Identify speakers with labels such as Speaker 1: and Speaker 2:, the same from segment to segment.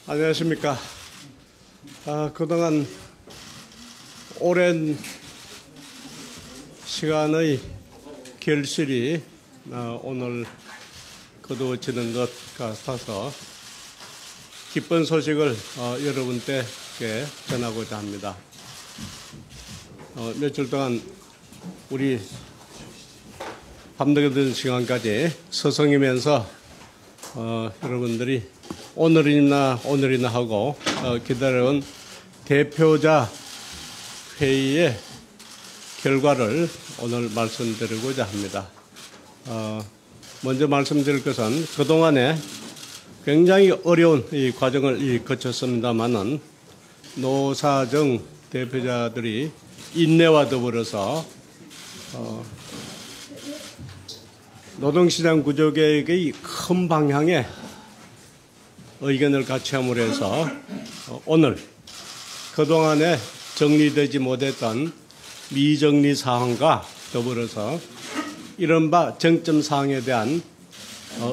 Speaker 1: 안녕하십니까. 그동안 오랜 시간의 결실이 오늘 거두어지는 것 같아서 기쁜 소식을 여러분께 전하고자 합니다. 며칠 동안 우리 밤늦은 시간까지 서성이면서 여러분들이 오늘이나 하고 기다려온 대표자 회의의 결과를 오늘 말씀드리고자 합니다. 먼저 말씀드릴 것은 그동안에 굉장히 어려운 이 과정을 거쳤습니다마는 노사정 대표자들이 인내와 더불어서 노동시장 구조개혁의 큰 방향에 의견을 같이 함으로 해서 오늘 그동안에 정리되지 못했던 미정리 사항과 더불어서 이른바 쟁점 사항에 대한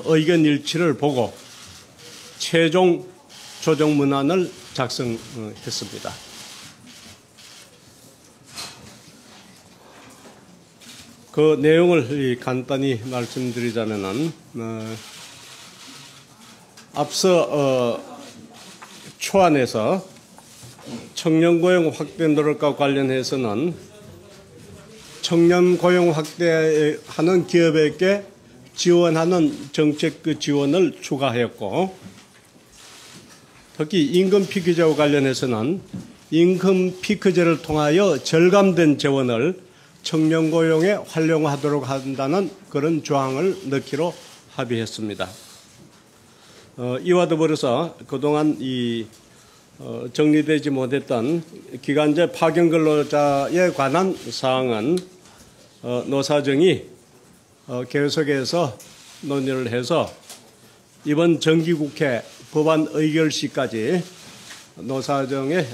Speaker 1: 의견 일치를 보고 최종 조정 문안을 작성했습니다. 그 내용을 간단히 말씀드리자면은 앞서 초안에서 청년 고용 확대 노력과 관련해서는 청년 고용 확대하는 기업에게 지원하는 정책 지원을 추가하였고, 특히 임금 피크제와 관련해서는 임금 피크제를 통하여 절감된 재원을 청년 고용에 활용하도록 한다는 그런 조항을 넣기로 합의했습니다. 이와 더불어서 그동안 정리되지 못했던 기간제 파견 근로자에 관한 사항은 노사정이 계속해서 논의를 해서 이번 정기국회 법안 의결시까지 노사정의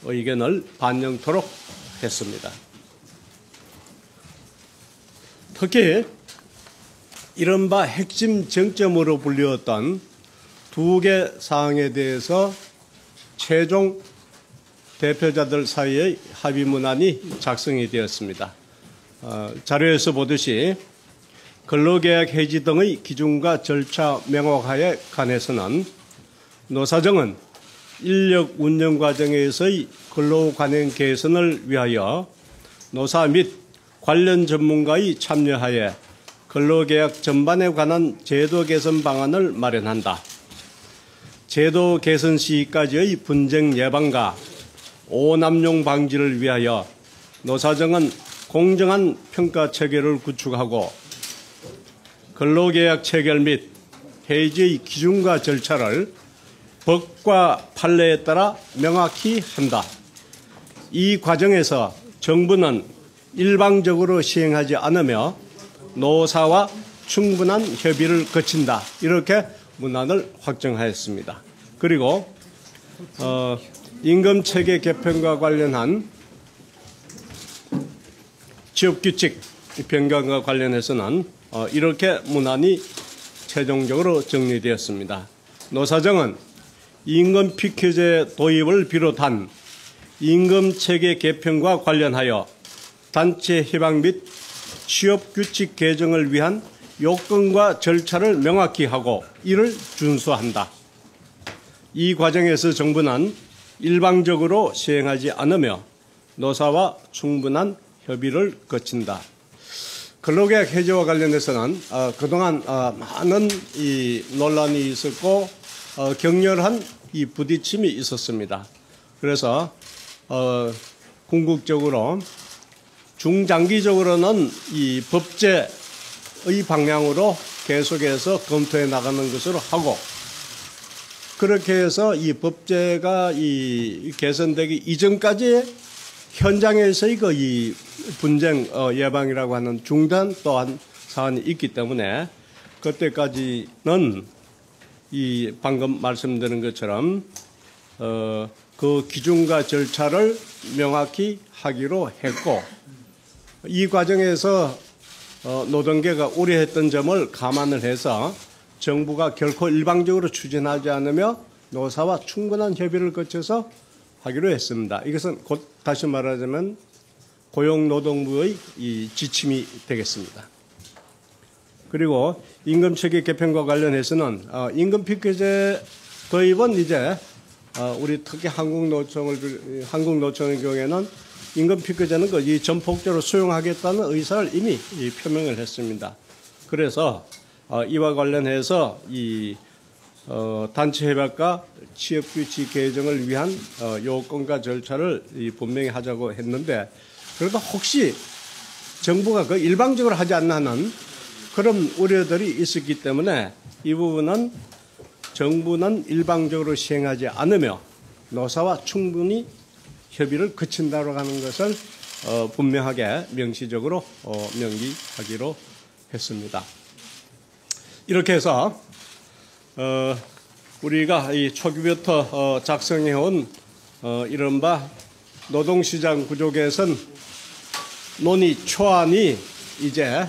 Speaker 1: 의견을 반영토록 했습니다. 특히 이른바 핵심 쟁점으로 불리웠던 두 개 사항에 대해서 최종 대표자들 사이의 합의 문안이 작성이 되었습니다. 자료에서 보듯이 근로계약 해지 등의 기준과 절차 명확화에 관해서는 노사정은 인력 운영 과정에서의 근로 관행 개선을 위하여 노사 및 관련 전문가의 참여하에 근로계약 전반에 관한 제도 개선 방안을 마련한다. 제도 개선 시기까지의 분쟁 예방과 오남용 방지를 위하여 노사정은 공정한 평가 체계를 구축하고 근로계약 체결 및 해지의 기준과 절차를 법과 판례에 따라 명확히 한다. 이 과정에서 정부는 일방적으로 시행하지 않으며 노사와 충분한 협의를 거친다. 이렇게 문안을 확정하였습니다. 그리고 임금체계 개편과 관련한 취업규칙 변경과 관련해서는 이렇게 문안이 최종적으로 정리되었습니다. 노사정은 임금 피크제 도입을 비롯한 임금체계 개편과 관련하여 단체 협약 및 취업규칙 개정을 위한 요건과 절차를 명확히 하고 이를 준수한다. 이 과정에서 정부는 일방적으로 시행하지 않으며 노사와 충분한 협의를 거친다. 근로계약 해지와 관련해서는 그동안 많은 논란이 있었고 격렬한 부딪힘이 있었습니다. 그래서 궁극적으로 중장기적으로는 이 법제의 방향으로 계속해서 검토해 나가는 것으로 하고, 그렇게 해서 이 법제가 개선되기 이전까지 현장에서의 이 분쟁 예방이라고 하는 중단 또한 사안이 있기 때문에 그때까지는 방금 말씀드린 것처럼 그 기준과 절차를 명확히 하기로 했고, 이 과정에서 노동계가 우려했던 점을 감안을 해서 정부가 결코 일방적으로 추진하지 않으며 노사와 충분한 협의를 거쳐서 하기로 했습니다. 이것은 곧 다시 말하자면 고용노동부의 이 지침이 되겠습니다. 그리고 임금체계 개편과 관련해서는 임금 피크제 도입은 이제 우리 특히 한국노총의 경우에는 임금 피크제는 이 전폭적으로 수용하겠다는 의사를 이미 표명을 했습니다. 그래서 이와 관련해서 이 단체 협약과 취업규칙 개정을 위한 요건과 절차를 분명히 하자고 했는데, 그래도 혹시 정부가 그 일방적으로 하지 않나 하는 그런 우려들이 있었기 때문에 이 부분은 정부는 일방적으로 시행하지 않으며 노사와 충분히 협의를 거친다고 하는 것을 분명하게 명시적으로 명기하기로 했습니다. 이렇게 해서 우리가 이 초기부터 작성해온 이른바 노동시장 구조 개선 논의 초안이 이제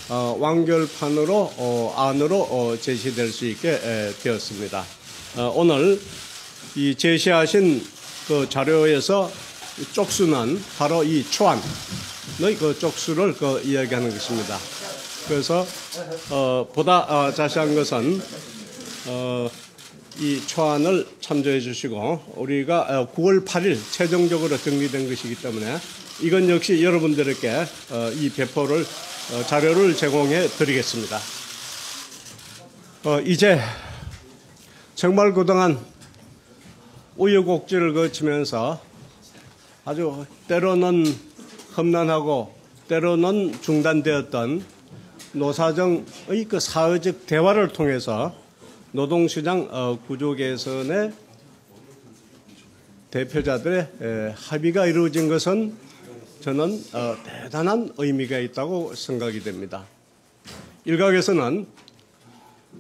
Speaker 1: 완결판으로 안으로 제시될 수 있게 되었습니다. 오늘 이 제시하신 그 자료에서 쪽수는 바로 이 초안의 그 쪽수를 이야기하는 것입니다. 그래서 보다 자세한 것은 이 초안을 참조해 주시고, 우리가 9월 8일 최종적으로 정리된 것이기 때문에 이건 역시 여러분들에게 이 배포를 자료를 제공해 드리겠습니다. 이제 정말 그동안 우여곡절을 거치면서 아주 때로는 험난하고 때로는 중단되었던 노사정의 그 사회적 대화를 통해서 노동시장 구조 개선의 대표자들의 합의가 이루어진 것은 저는 대단한 의미가 있다고 생각이 됩니다. 일각에서는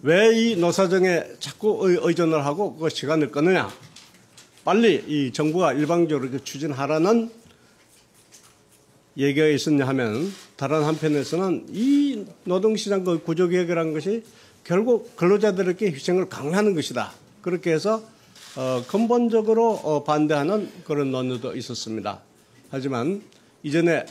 Speaker 1: 왜 이 노사정에 자꾸 의존을 하고 그 시간을 끊느냐, 빨리 이 정부가 일방적으로 추진하라는 얘기가 있었냐 하면, 다른 한편에서는 이 노동시장 구조개혁이라는 것이 결국 근로자들에게 희생을 강요하는 것이다, 그렇게 해서 근본적으로 반대하는 그런 논의도 있었습니다. 하지만 이전에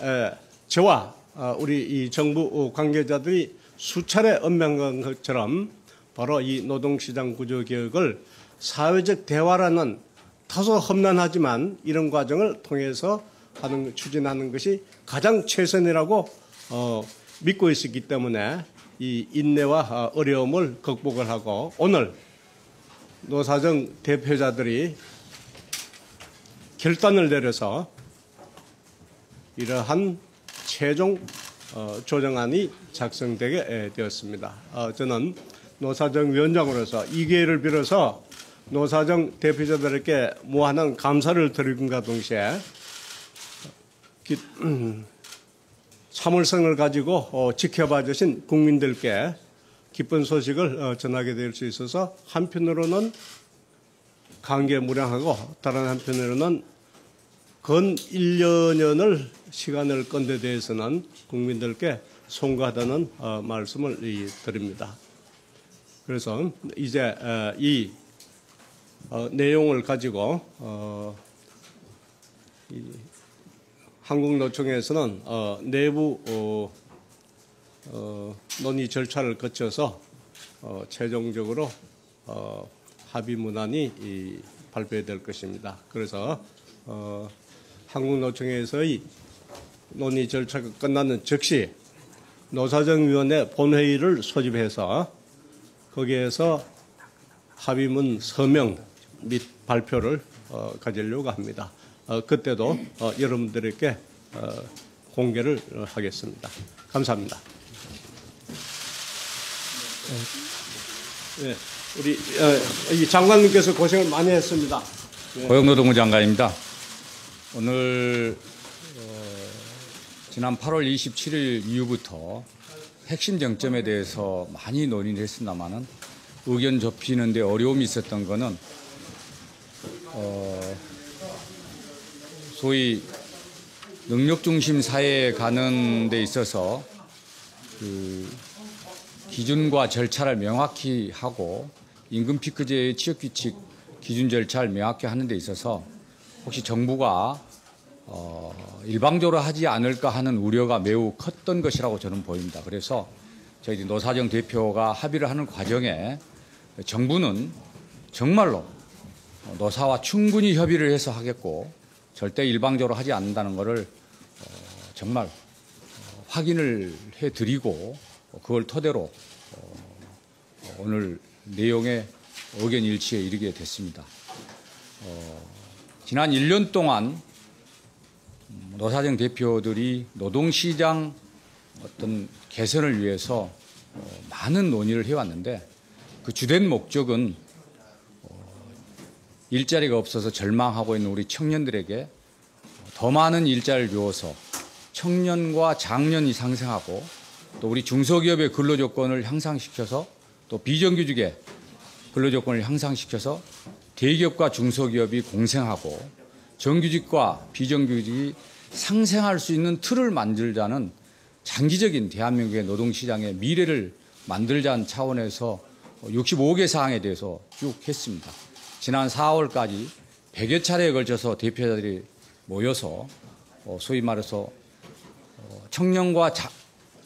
Speaker 1: 저와 우리 이 정부 관계자들이 수차례 언명한 것처럼 바로 이 노동시장 구조개혁을 사회적 대화라는 다소 험난하지만 이런 과정을 통해서 추진하는 것이 가장 최선이라고 믿고 있었기 때문에 이 인내와 어려움을 극복을 하고, 오늘 노사정 대표자들이 결단을 내려서 이러한 최종 조정안이 작성되게 되었습니다. 저는 노사정 위원장으로서 이 기회를 빌어서 노사정 대표자들에게 무한한 감사를 드림과 동시에 참을성을 가지고 지켜봐 주신 국민들께 기쁜 소식을 전하게 될 수 있어서 한편으로는 감개무량하고 다른 한편으로는 근 1년여를 시간을 끈 데 대해서는 국민들께 송구하다는 말씀을 드립니다. 그래서 이제 이 내용을 가지고 한국노총에서는 내부 논의 절차를 거쳐서 최종적으로 합의문안이 발표될 것입니다. 그래서 한국노총에서의 논의 절차가 끝나는 즉시 노사정위원회 본회의를 소집해서 거기에서 합의문 서명 및 발표를 가지려고 합니다. 그때도 여러분들에게 공개를 하겠습니다. 감사합니다. 네, 우리 이 장관님께서 고생을 많이 했습니다. 네.
Speaker 2: 고용노동부 장관입니다. 오늘 지난 8월 27일 이후부터 핵심 쟁점에 대해서 많이 논의를 했습니다마는 의견 좁히는 데 어려움이 있었던 거는 소위 능력중심 사회에 가는 데 있어서 그 기준과 절차를 명확히 하고 임금 피크제의 취업규칙 기준 절차를 명확히 하는 데 있어서 혹시 정부가 일방적으로 하지 않을까 하는 우려가 매우 컸던 것이라고 저는 보입니다. 그래서 저희 노사정 대표가 합의를 하는 과정에 정부는 정말로 노사와 충분히 협의를 해서 하겠고 절대 일방적으로 하지 않는다는 것을 정말 확인을 해드리고 그걸 토대로 오늘 내용의 의견 일치에 이르게 됐습니다. 지난 1년 동안 노사정 대표들이 노동시장 어떤 개선을 위해서 많은 논의를 해왔는데 그 주된 목적은 일자리가 없어서 절망하고 있는 우리 청년들에게 더 많은 일자리를 주어서 청년과 장년이 상생하고 또 우리 중소기업의 근로조건을 향상시켜서 또 비정규직의 근로조건을 향상시켜서 대기업과 중소기업이 공생하고 정규직과 비정규직이 상생할 수 있는 틀을 만들자는 장기적인 대한민국의 노동시장의 미래를 만들자는 차원에서 65개 사항에 대해서 쭉 했습니다. 지난 4월까지 100여 차례에 걸쳐서 대표자들이 모여서 소위 말해서 청년과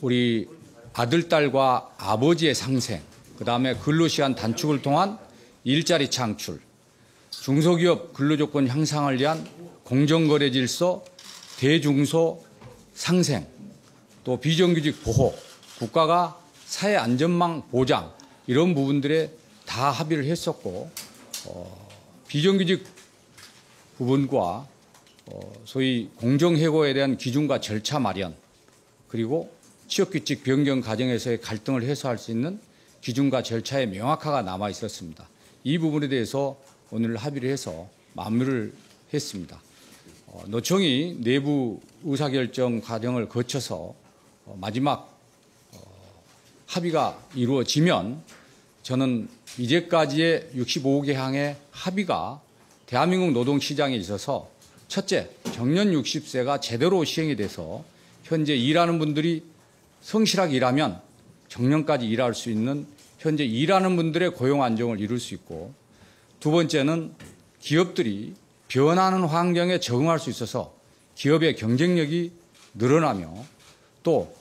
Speaker 2: 우리 아들, 딸과 아버지의 상생, 그다음에 근로시간 단축을 통한 일자리 창출, 중소기업 근로조건 향상을 위한 공정거래 질서, 대중소 상생, 또 비정규직 보호, 국가가 사회 안전망 보장 이런 부분들에 다 합의를 했었고 비정규직 부분과 소위 공정해고에 대한 기준과 절차 마련 그리고 취업규칙 변경 과정에서의 갈등을 해소할 수 있는 기준과 절차의 명확화가 남아 있었습니다. 이 부분에 대해서 오늘 합의를 해서 마무리를 했습니다. 노총이 내부 의사결정 과정을 거쳐서 마지막 합의가 이루어지면 저는 이제까지의 65개 항의 합의가 대한민국 노동시장에 있어서 첫째, 정년 60세가 제대로 시행이 돼서 현재 일하는 분들이 성실하게 일하면 정년까지 일할 수 있는 현재 일하는 분들의 고용 안정을 이룰 수 있고 두 번째는 기업들이 변하는 환경에 적응할 수 있어서 기업의 경쟁력이 늘어나며 또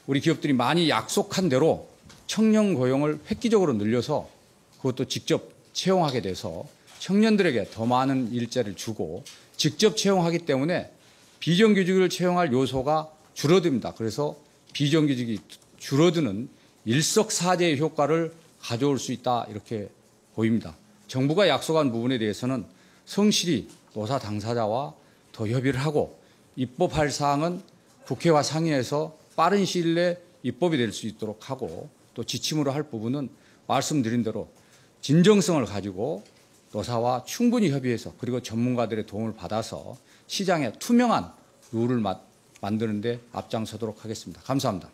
Speaker 2: 우리 기업들이 많이 약속한 대로 청년 고용을 획기적으로 늘려서 그것도 직접 채용하게 돼서 청년들에게 더 많은 일자리를 주고 직접 채용하기 때문에 비정규직을 채용할 요소가 줄어듭니다. 그래서 비정규직이 줄어드는 일석사조의 효과를 가져올 수 있다 이렇게 보입니다. 정부가 약속한 부분에 대해서는 성실히 노사 당사자와 더 협의를 하고 입법할 사항은 국회와 상의해서 빠른 시일 내에 입법이 될 수 있도록 하고 또 지침으로 할 부분은 말씀드린 대로 진정성을 가지고 노사와 충분히 협의해서 그리고 전문가들의 도움을 받아서 시장에 투명한 룰을 만드는 데 앞장서도록 하겠습니다. 감사합니다.